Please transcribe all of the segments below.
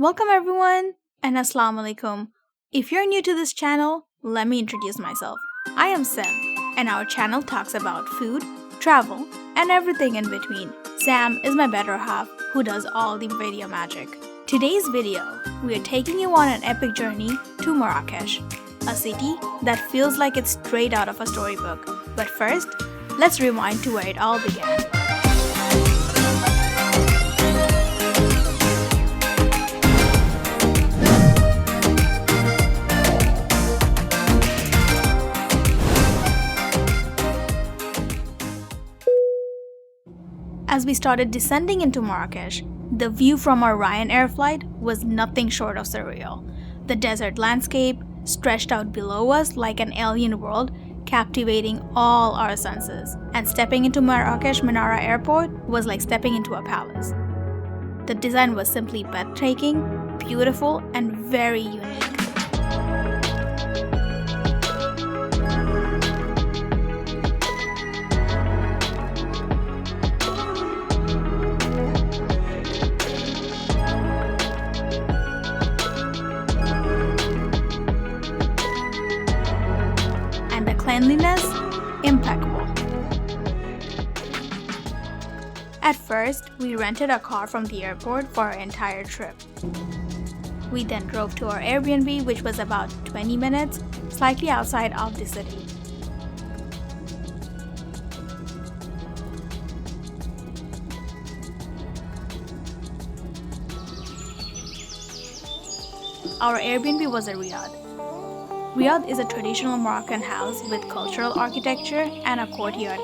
Welcome everyone and Assalamu alaikum. If you're new to this channel, let me introduce myself. I am Sam and our channel talks about food, travel, and everything in between. Sam is my better half who does all the video magic. Today's video, we are taking you on an epic journey to Marrakesh, a city that feels like it's straight out of a storybook. But first, let's rewind to where it all began. As we started descending into Marrakesh, the view from our Ryanair flight was nothing short of surreal. The desert landscape stretched out below us like an alien world, captivating all our senses. And stepping into Marrakesh Manera airport was like stepping into a palace. The design was simply breathtaking, beautiful, and very unique. Cleanliness, impeccable. At first, we rented a car from the airport for our entire trip. We then drove to our Airbnb, which was about 20 minutes, slightly outside of the city. Our Airbnb was a Riad. Riad is a traditional Moroccan house with cultural architecture and a courtyard.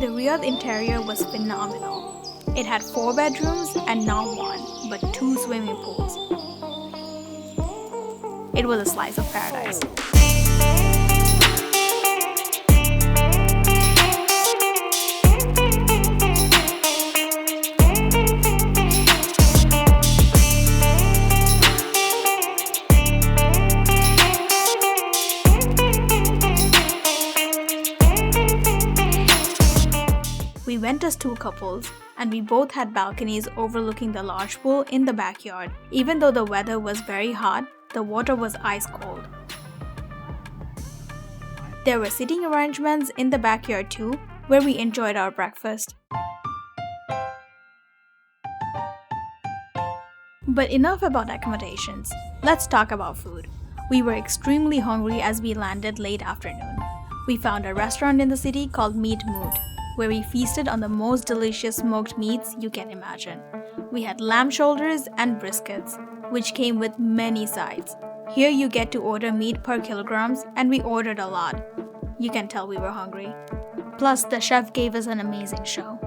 The Riad interior was phenomenal. It had 4 bedrooms and not 1, but 2 swimming pools. It was a slice of paradise. We went as 2 couples, and we both had balconies overlooking the large pool in the backyard. Even though the weather was very hot, the water was ice cold. There were sitting arrangements in the backyard too, where we enjoyed our breakfast. But enough about accommodations. Let's talk about food. We were extremely hungry as we landed late afternoon. We found a restaurant in the city called Meat Moot, where we feasted on the most delicious smoked meats you can imagine. We had lamb shoulders and briskets, which came with many sides. Here you get to order meat per kilograms, and we ordered a lot. You can tell we were hungry. Plus, the chef gave us an amazing show.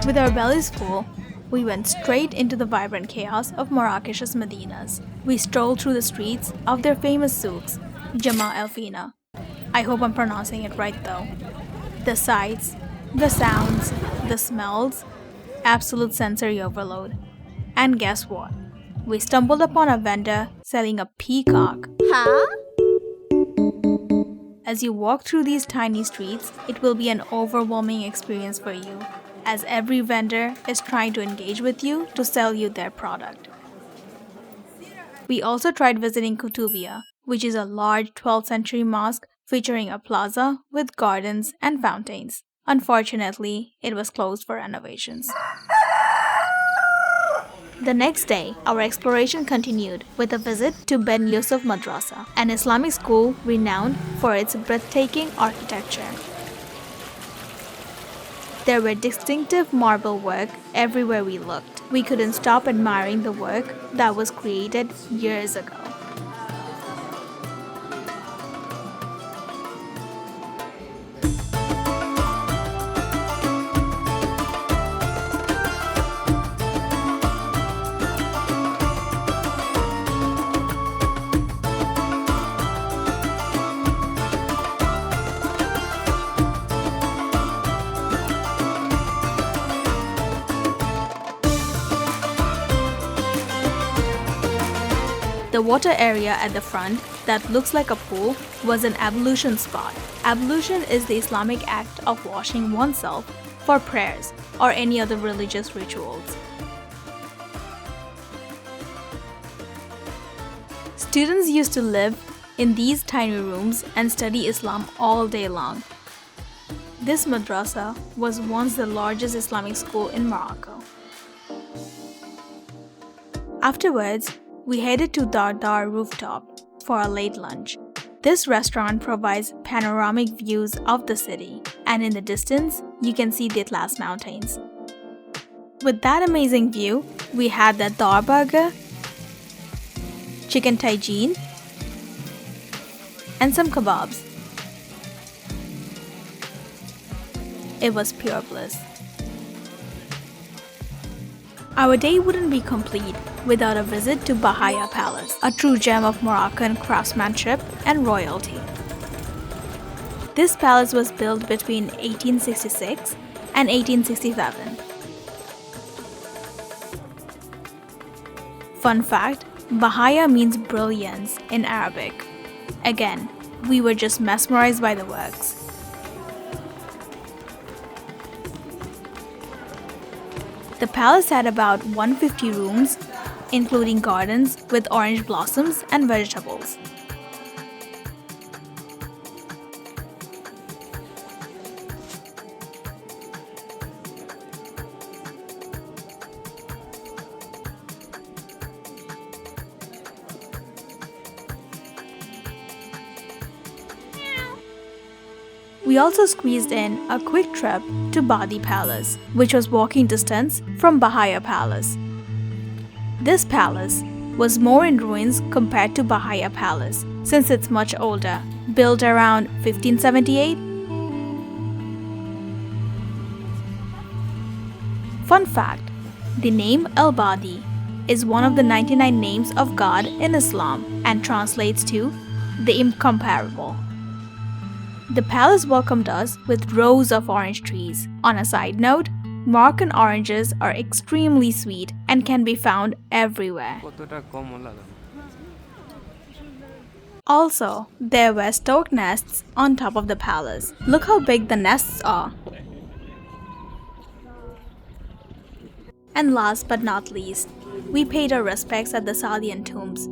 With our bellies full, we went straight into the vibrant chaos of Marrakesh's medinas. We strolled through the streets of their famous souks, Jemma El-Fnaa. I hope I'm pronouncing it right though. The sights, the sounds, the smells, absolute sensory overload. And guess what? We stumbled upon a vendor selling a peacock. Huh? As you walk through these tiny streets, it will be an overwhelming experience for you, as every vendor is trying to engage with you to sell you their product. We also tried visiting Kutubiyya, which is a large 12th century mosque featuring a plaza with gardens and fountains. Unfortunately, it was closed for renovations. The next day, our exploration continued with a visit to Ben Yusuf Madrasa, an Islamic school renowned for its breathtaking architecture. There were distinctive marble work everywhere we looked. We couldn't stop admiring the work that was created years ago. The water area at the front that looks like a pool was an ablution spot. Ablution is the Islamic act of washing oneself for prayers or any other religious rituals. Students used to live in these tiny rooms and study Islam all day long. This madrasa was once the largest Islamic school in Morocco. Afterwards, we headed to Dar Dar Rooftop for a late lunch. This restaurant provides panoramic views of the city, and in the distance, you can see the Atlas Mountains. With that amazing view, we had the dal burger, chicken tagine, and some kebabs. It was pure bliss. Our day wouldn't be complete without a visit to Bahia Palace, a true gem of Moroccan craftsmanship and royalty. This palace was built between 1866 and 1867. Fun fact, Bahia means brilliance in Arabic. Again, we were just mesmerized by the works. The palace had about 150 rooms, including gardens with orange blossoms and vegetables. We also squeezed in a quick trip to Badi Palace, which was walking distance from Bahia Palace. This palace was more in ruins compared to Bahia Palace, since it's much older, built around 1578. Fun fact, the name Al-Badi is one of the 99 names of God in Islam and translates to the incomparable. The palace welcomed us with rows of orange trees. On a side note, Moroccan oranges are extremely sweet and can be found everywhere. Also, there were stork nests on top of the palace. Look how big the nests are. And last but not least, we paid our respects at the Saadian Tombs.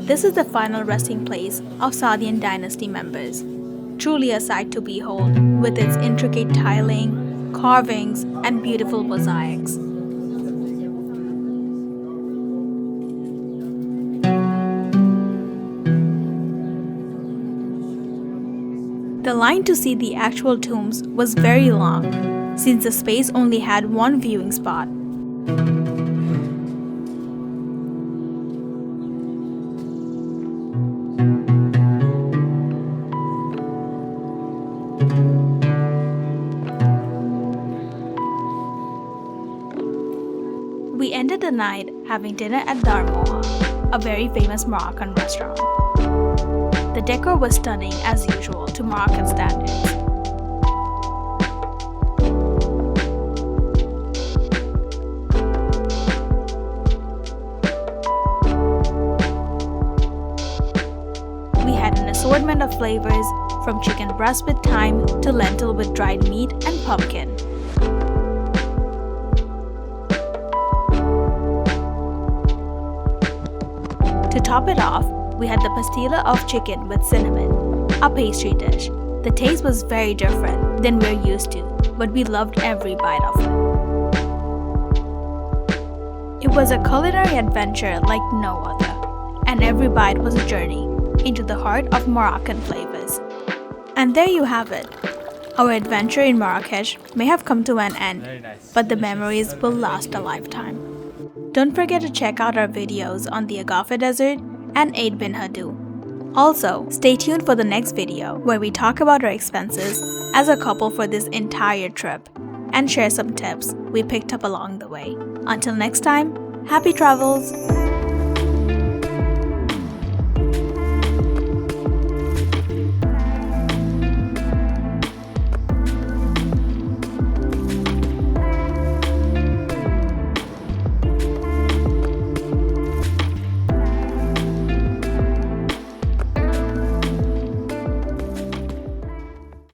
This is the final resting place of Saadian dynasty members. Truly a sight to behold, with its intricate tiling, carvings, and beautiful mosaics. The line to see the actual tombs was very long, since the space only had one viewing spot. We ended the night having dinner at Dar Moha, a very famous Moroccan restaurant. The decor was stunning as usual to Moroccan standards. We had an assortment of flavors from chicken breast with thyme to lentil with dried meat and pumpkin. To top it off, we had the pastilla of chicken with cinnamon, a pastry dish. The taste was very different than we're used to, but we loved every bite of it. It was a culinary adventure like no other, and every bite was a journey into the heart of Moroccan flavors. And there you have it. Our adventure in Marrakesh may have come to an end, but the memories will last a lifetime. Don't forget to check out our videos on the Agafa Desert and 8 Bin Hadu. Also, stay tuned for the next video where we talk about our expenses as a couple for this entire trip and share some tips we picked up along the way. Until next time, happy travels!